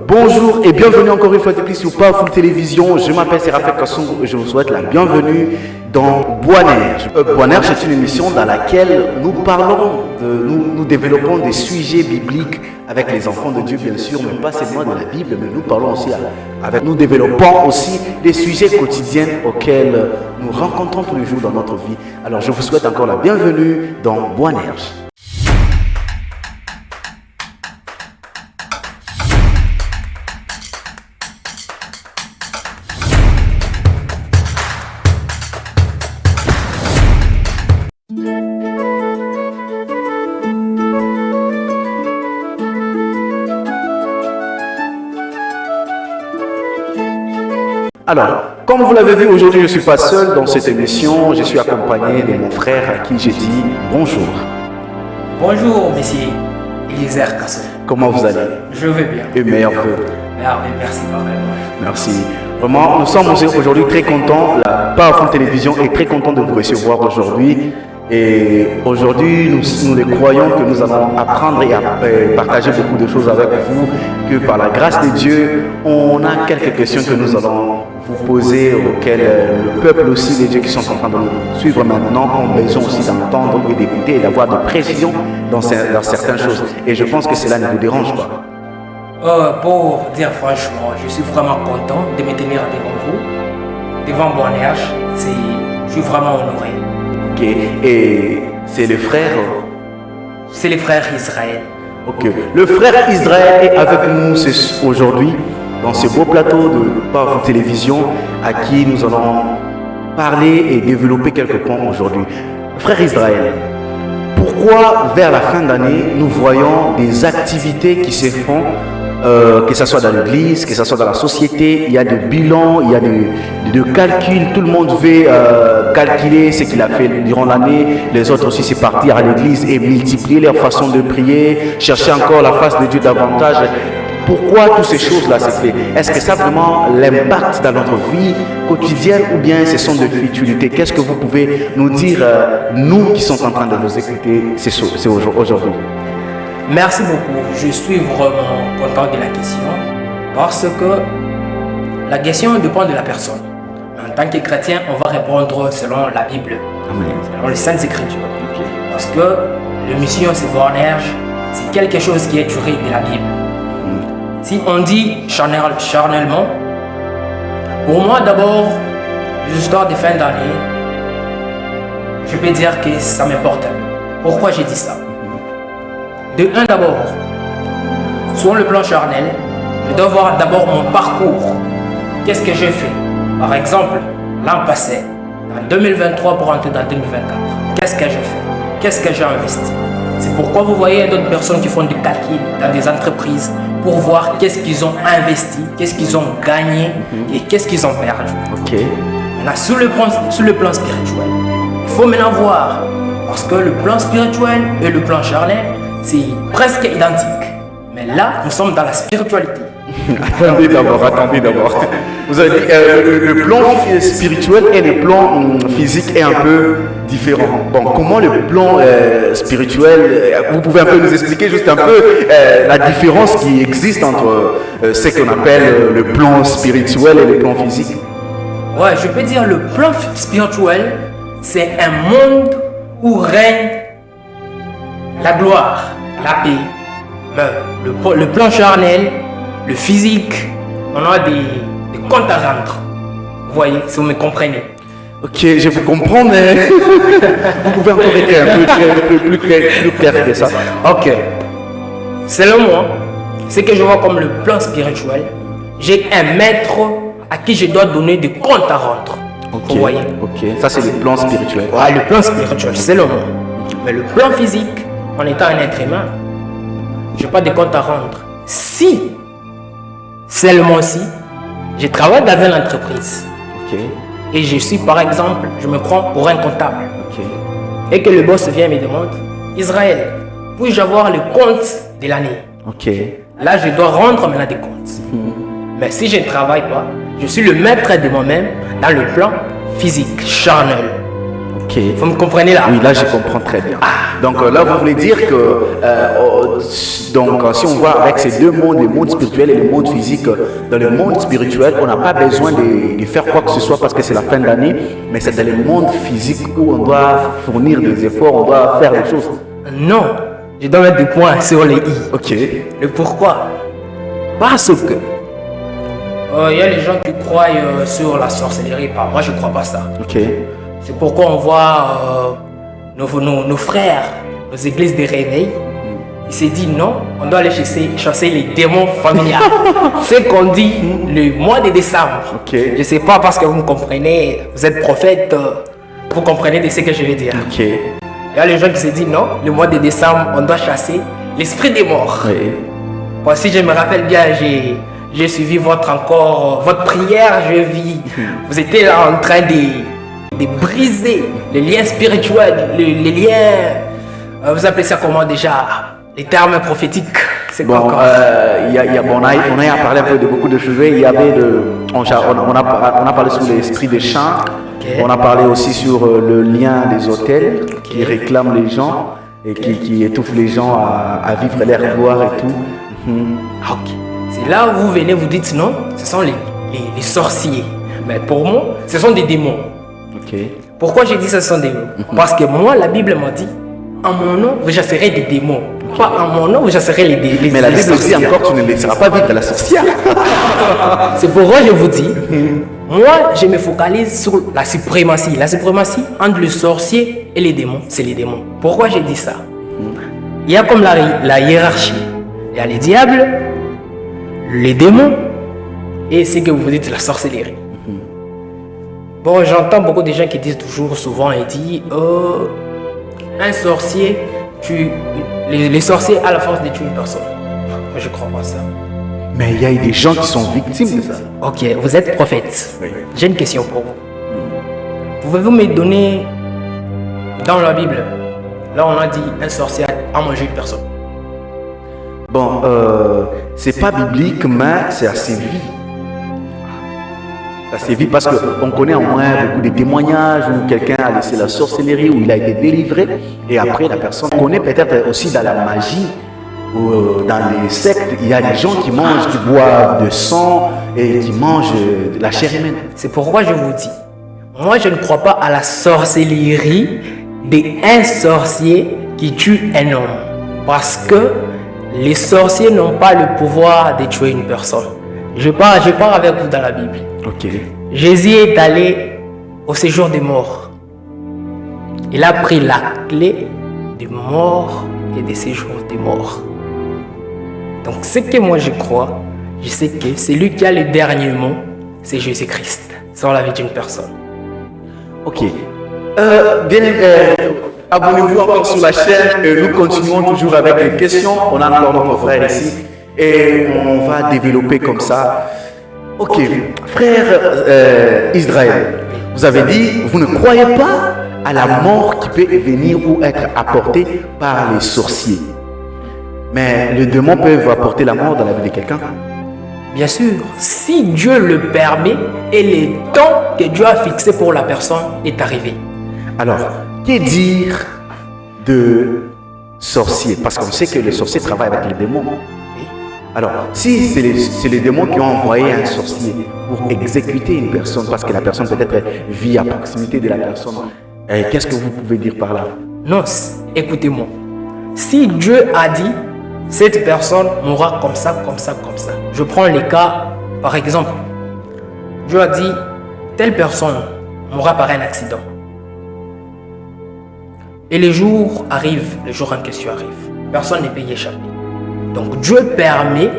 Bonjour et bienvenue encore une fois de plus sur Powerful Télévision. Je m'appelle Séraphin Kassongo et je vous souhaite la bienvenue dans Boisnerge. Boisnerge est une émission dans laquelle nous parlons, nous développons des sujets bibliques avec les enfants de Dieu bien sûr, mais pas seulement de la Bible, mais nous parlons aussi nous développons aussi des sujets quotidiens auxquels nous rencontrons tous les jours dans notre vie. Alors je vous souhaite encore la bienvenue dans Boisnerge. Alors, comme vous l'avez vu, aujourd'hui je ne suis pas seul dans cette émission, je suis accompagné de mon frère à qui j'ai dit bonjour. Bonjour, monsieur Eliezer Kasson. Comment vous allez? Je vais bien. Et meilleurs vœux. Merci quand même. Merci. Vraiment, nous sommes aujourd'hui très contents, la Powerful Télévision est très content de vous recevoir aujourd'hui. Et aujourd'hui, nous les croyons que nous allons apprendre et partager beaucoup de choses avec vous, que par la grâce de Dieu, on a quelques questions que nous allons vous poser, auxquelles le peuple aussi, les dieux qui sont en train de nous suivre maintenant, ont besoin aussi d'entendre et d'écouter et d'avoir de précision dans certaines choses. Et je pense que cela ne vous dérange pas. Pour dire franchement, je suis vraiment content de me tenir devant vous, devant Boisnerge. Je suis vraiment honoré. Ok, et c'est le frère? C'est le frère Israël. Ok, le frère Israël est avec nous aujourd'hui dans ce beau plateau de Powerful Télévision à qui nous allons parler et développer quelques points aujourd'hui. Frère Israël, pourquoi vers la fin d'année nous voyons des activités qui se font, que ce soit dans l'église, que ce soit dans la société, il y a des bilans, il y a des calculs, tout le monde veut calculer ce qu'il a fait durant l'année, les autres aussi c'est partir à l'église et multiplier leur façon de prier, chercher encore la face de Dieu davantage. Pourquoi toutes ces choses-là se font? Est-ce que ça a vraiment l'impact dans notre vie quotidienne ou bien ce sont des futilités? Qu'est-ce que vous pouvez nous dire, nous qui sommes en train de nous écouter aujourd'hui? Merci beaucoup. Je suis vraiment content de la question parce que la question dépend de la personne. En tant que chrétien, on va répondre selon la Bible, selon les Saintes Écritures. Okay. Parce que la mission c'est Boisnerge, c'est quelque chose qui est tiré de la Bible. Si on dit charnellement, pour moi d'abord, l'histoire de fin d'année, je peux dire que ça m'importe. Pourquoi j'ai dit ça? De un d'abord, sur le plan charnel, je dois voir d'abord mon parcours. Qu'est-ce que j'ai fait? Par exemple, l'an passé, en 2023 pour entrer dans 2024, qu'est-ce que j'ai fait? Qu'est-ce que j'ai investi? C'est pourquoi vous voyez d'autres personnes qui font des calculs dans des entreprises pour voir qu'est-ce qu'ils ont investi, qu'est-ce qu'ils ont gagné et qu'est-ce qu'ils ont perdu. Okay. Maintenant, sur le plan spirituel, il faut maintenant voir, parce que le plan spirituel et le plan charnel, c'est presque identique. Mais là, nous sommes dans la spiritualité. Attendez d'abord. Vous avez dit le plan spirituel et le plan physique est un peu différent. Bon, comment le plan spirituel, vous pouvez un peu nous expliquer juste un peu la différence qui existe entre ce qu'on appelle le plan spirituel et le plan physique? Ouais, je peux dire le plan spirituel, c'est un monde où règne la gloire, la paix. Le plan charnel, le physique, on a des comptes à rendre. Vous voyez, si vous me comprenez. Ok, je vous comprends, mais vous pouvez encore être un peu plus clair que ça. Ok. Selon moi, ce que je vois comme le plan spirituel, j'ai un maître à qui je dois donner des comptes à rendre. Okay. Vous voyez. Ok, ça c'est le plan spirituel. Ouais, le plan spirituel, selon moi. Mais le plan physique, en étant un être humain, je n'ai pas de compte à rendre. Si, seulement si, je travaille dans une entreprise. Ok. Et je suis, par exemple, je me prends pour un comptable. Ok. Et que le boss vient et me demande, Israël, puis-je avoir le compte de l'année? Ok. Là, je dois rendre maintenant des comptes. Mais si je ne travaille pas, je suis le maître de moi-même dans le plan physique, charnel. Ok. Vous me comprenez là? Oui, là je comprends très bien. Donc là vous voulez dire que donc si on voit avec ces deux mondes, le monde spirituel et le monde physique, dans le monde spirituel, on n'a pas besoin de faire quoi que ce soit parce que c'est la fin d'année, mais c'est dans le monde physique où on doit fournir des efforts, on doit faire des choses. Non, je dois mettre des points sur les i. Ok. Le pourquoi? Parce que il y a les gens qui croient sur la sorcellerie. Moi, je ne crois pas ça. Ok. C'est pourquoi on voit nos frères, nos églises de réveil. Il s'est dit non, on doit aller chasser les démons familiaux. C'est qu'on dit le mois de décembre. Ok. Je ne sais pas parce que vous me comprenez, vous êtes prophète, vous comprenez de ce que je vais dire. Ok. Il y a les gens qui se disent non, le mois de décembre, on doit chasser l'esprit des morts. Oui. Bon, si je me rappelle bien, j'ai suivi votre prière, vous étiez là en train de briser les liens spirituels, les liens, vous appelez ça comment déjà? Les termes prophétiques, c'est quoi encore? On a parlé un peu de beaucoup de sujets. Il y avait on a parlé sur l'esprit des chants. Okay. On a parlé aussi sur le lien des hôtels qui réclament les gens et qui étouffent les gens à vivre leur gloire et tout. Ok. C'est là où vous venez, vous dites non, ce sont les sorciers. Mais pour moi, ce sont des démons. Ok. Pourquoi j'ai dit que ce sont des démons? Parce que moi, la Bible m'a dit, en mon nom, vous chasserez des démons. Pas en mon nom, vous chasserez les démons. Mais la Bible dit encore, tu ne laisseras pas vivre la sorcière. C'est pourquoi je vous dis, moi, je me focalise sur la suprématie. La suprématie entre le sorcier et les démons, c'est les démons. Pourquoi j'ai dit ça? Il y a comme la hiérarchie. Il y a les diables, les démons et ce que vous dites, la sorcellerie. Bon, j'entends beaucoup de gens qui disent toujours, souvent, ils disent un sorcier tue. Les sorciers ont la force de tuer une personne. Moi, je ne crois pas ça. Mais il y a des gens qui sont victimes de ça. Ok, vous êtes prophète. Oui. J'ai une question pour vous. Pouvez-vous me donner dans la Bible, là on a dit un sorcier a mangé une personne? Bon, c'est pas biblique, mais c'est assez vu. C'est assez vu parce qu'on connaît au moins beaucoup de témoignages où quelqu'un a laissé la sorcellerie, où il a été délivré, et après la personne connaît peut-être aussi dans la magie, ou dans les sectes, il y a des gens qui mangent, qui boivent de sang et qui mangent de la chair humaine. C'est pourquoi je vous dis, moi je ne crois pas à la sorcellerie d'un sorcier qui tue un homme. Parce que les sorciers n'ont pas le pouvoir de tuer une personne. Je pars avec vous dans la Bible. Ok. Jésus est allé au séjour des morts. Il a pris la clé des morts et des séjours des morts. Donc ce que moi je crois, je sais que c'est lui qui a le dernier mot, c'est Jésus-Christ, sur la vie d'une personne. Ok. Bien, abonnez-vous encore sur la chaîne et nous continuons toujours avec les questions. On a encore notre frère ici et on va développer comme ça. Ok, frère Israël, vous avez dit, vous ne croyez pas à la mort qui peut venir ou être apportée par les sorciers. Mais les démons peuvent apporter la mort dans la vie de quelqu'un. Bien sûr, si Dieu le permet et le temps que Dieu a fixé pour la personne est arrivé. Alors, que dire de sorciers? Parce qu'on sait que les sorciers travaillent avec les démons. Alors, si c'est les démons qui ont envoyé un sorcier pour exécuter une personne, parce que la personne peut-être vit à proximité de la personne, qu'est-ce que vous pouvez dire par là? Non, écoutez-moi. Si Dieu a dit, cette personne mourra comme ça, comme ça, comme ça. Je prends les cas, par exemple. Dieu a dit, telle personne mourra par un accident. Et le jour arrive, le jour en question arrive. Personne ne peut y échapper. Donc Dieu permet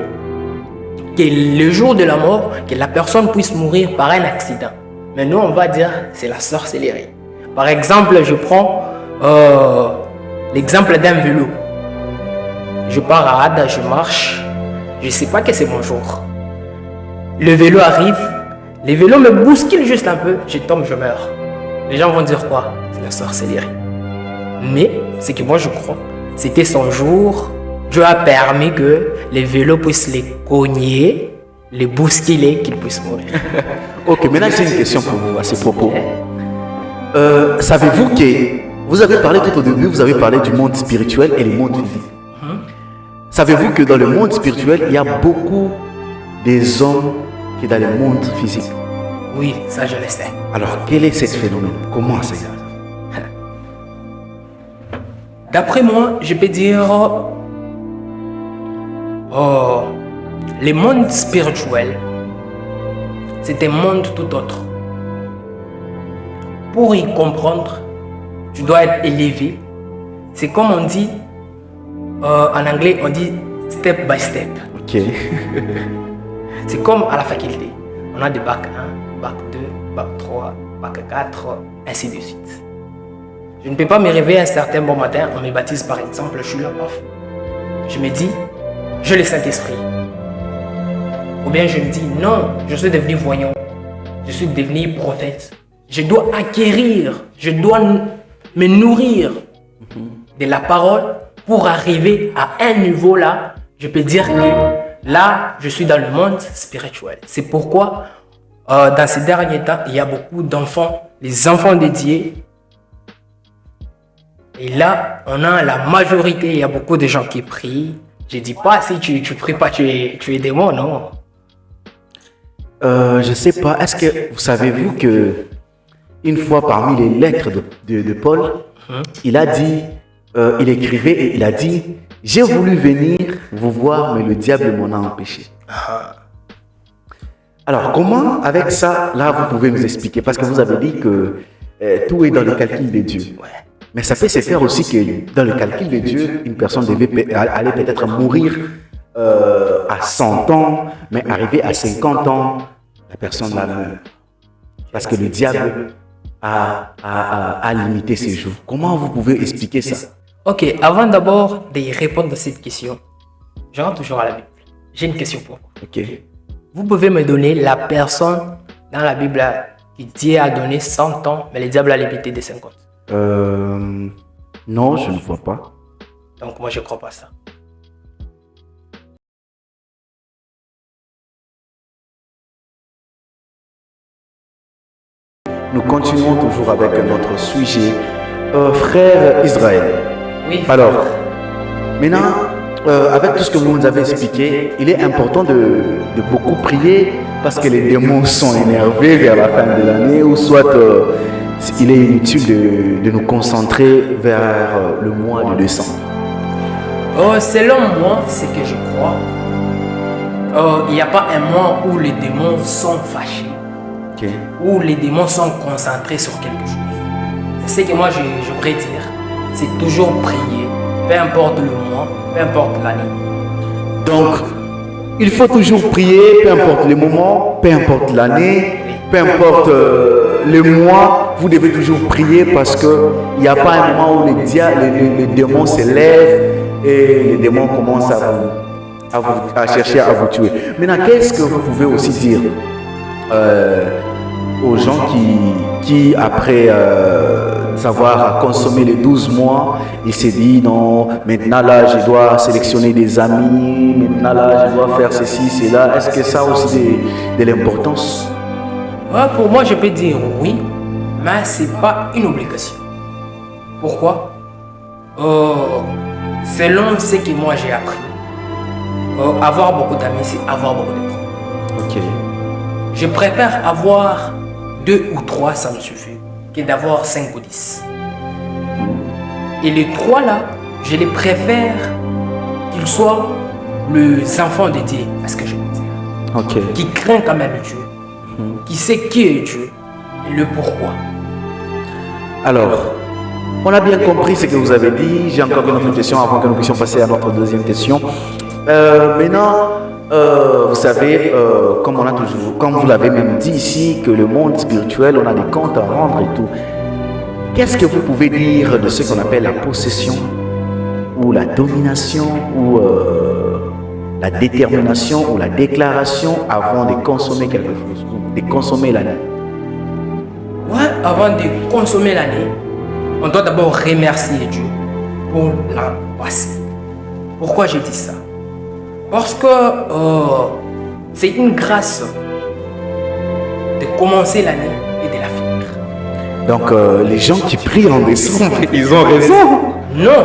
que le jour de la mort, que la personne puisse mourir par un accident. Mais nous, on va dire, c'est la sorcellerie. Par exemple, je prends l'exemple d'un vélo. Je pars à Ada, je marche, je ne sais pas que c'est mon jour. Le vélo arrive, le vélo me bouscule juste un peu, je tombe, je meurs. Les gens vont dire quoi? C'est la sorcellerie. Mais ce que moi je crois, c'était son jour. Dieu a permis que les vélos puissent les cogner, les bousculer, qu'ils puissent mourir. Ok, maintenant j'ai une question pour vous à ce propos. Savez-vous que vous avez parlé tout au début, vous avez parlé du monde spirituel et le monde physique. Savez-vous que dans le monde spirituel, il y a beaucoup des hommes qui sont dans le monde physique? Oui, ça je le sais. Alors, quel est ce phénomène? Comment c'est? D'après moi, je peux dire, le monde spirituel, c'est un monde tout autre. Pour y comprendre, tu dois être élevé. C'est comme on dit, en anglais, on dit step by step. Ok. C'est comme à la faculté. On a des bac 1, bac 2, bac 3, bac 4, ainsi de suite. Je ne peux pas me réveiller un certain bon matin, on me baptise par exemple, je suis là, paf. Je me dis, je le Saint-Esprit. Ou bien je me dis, non, je suis devenu voyant. Je suis devenu prophète. Je dois acquérir, je dois me nourrir de la parole pour arriver à un niveau là. Je peux dire que là, je suis dans le monde spirituel. C'est pourquoi, dans ces derniers temps, il y a beaucoup d'enfants, les enfants dédiés. Et là, on a la majorité, il y a beaucoup de gens qui prient. Je ne dis pas si tu ne pries pas, tu es démon, non. Je ne sais pas, est-ce que vous savez-vous que une fois parmi les lettres de Paul, il a dit, il écrivait et il a dit, j'ai voulu venir vous voir, mais le diable m'en a empêché. Alors, comment avec ça, là, vous pouvez nous expliquer? Parce que vous avez dit que tout est dans le calcul de Dieu. Mais ça peut se faire aussi que dans le calcul de Dieu, une personne devait aller peut-être mourir à 100 ans, mais arriver à 50 ans, la personne la meurt. Parce que le diable a limité ses jours. Comment vous pouvez expliquer ça? Ok, avant d'abord de répondre à cette question, je rentre toujours à la Bible. J'ai une question pour vous. Ok. Vous pouvez me donner la personne dans la Bible qui Dieu a donné 100 ans, mais le diable a limité de 50? Non, je ne vois pas. Donc moi, je ne crois pas ça. Nous continuons toujours avec notre sujet. Frère Israël. Oui. Alors, maintenant, avec tout ce que vous nous avez expliqué, il est important de beaucoup prier parce que les démons sont énervés vers la fin de l'année ou soit il est inutile de nous concentrer vers le mois de décembre. Selon moi, c'est que je crois, il n'y a pas un mois où les démons sont fâchés, où les démons sont concentrés sur quelque chose. C'est ce que moi je pourrais dire, c'est toujours prier, peu importe le mois, peu importe l'année. Donc, il faut toujours prier, peu importe le moment, peu importe l'année, peu importe le mois, vous devez toujours prier parce qu'il n'y a pas un moment où les démons s'élèvent et les démons commencent à chercher à vous tuer. Maintenant, qu'est-ce que vous pouvez aussi dire aux gens qui après avoir consommé les 12 mois, ils se disent non, maintenant là je dois sélectionner des amis, maintenant là je dois faire ceci, cela. Est-ce que ça a aussi de l'importance? Pour moi, je peux dire oui, mais ce n'est pas une obligation. Pourquoi? Selon ce que moi j'ai appris, avoir beaucoup d'amis, c'est avoir beaucoup de temps. Ok. Je préfère avoir 2 ou 3, ça me suffit, que d'avoir 5 ou 10. Et les 3 là, je les préfère qu'ils soient les enfants de Dieu, à ce que je veux dire. Ok. Qui craignent quand même Dieu, qui sait qui est Dieu et le pourquoi. Alors, on a bien compris ce que vous avez dit. J'ai encore une autre question avant que nous puissions passer à notre deuxième question. Maintenant, vous savez, comme vous l'avez même dit ici, que le monde spirituel, on a des comptes à rendre et tout. Qu'est-ce que vous pouvez dire de ce qu'on appelle la possession ou la domination ou la détermination ou la déclaration avant de consommer quelque chose, de consommer l'année? Ouais, avant de consommer l'année, on doit d'abord remercier Dieu pour l'an passé. Pourquoi je dis ça? Parce que c'est une grâce de commencer l'année et de la finir. Donc les gens qui prient en décembre, ils ont raison. Non,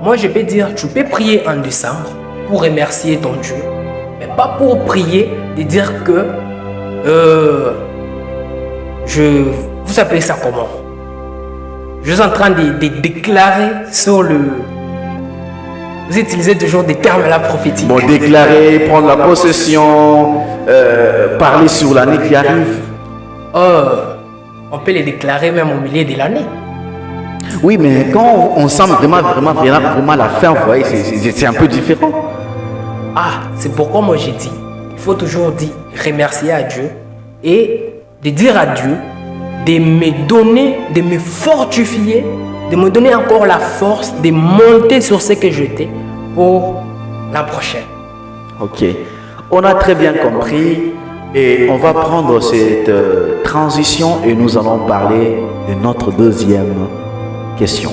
moi je peux dire, tu peux prier en décembre pour remercier ton Dieu, mais pas pour prier de dire que vous appelez ça comment? Je suis en train de déclarer sur le... Vous utilisez toujours des termes là prophétiques. Bon, déclarer, prendre la possession, parler sur l'année qui arrive. On peut les déclarer même au milieu de l'année. Oui, mais quand on sent vraiment la fin, vous voyez, c'est un peu différent. Ah, c'est pourquoi moi j'ai dit, il faut toujours dire, remercier à Dieu et de dire à Dieu de me donner, de me fortifier, de me donner encore la force de monter sur ce que j'étais pour la prochaine. Ok, on a très bien compris et on va prendre cette transition et nous allons parler de notre deuxième question.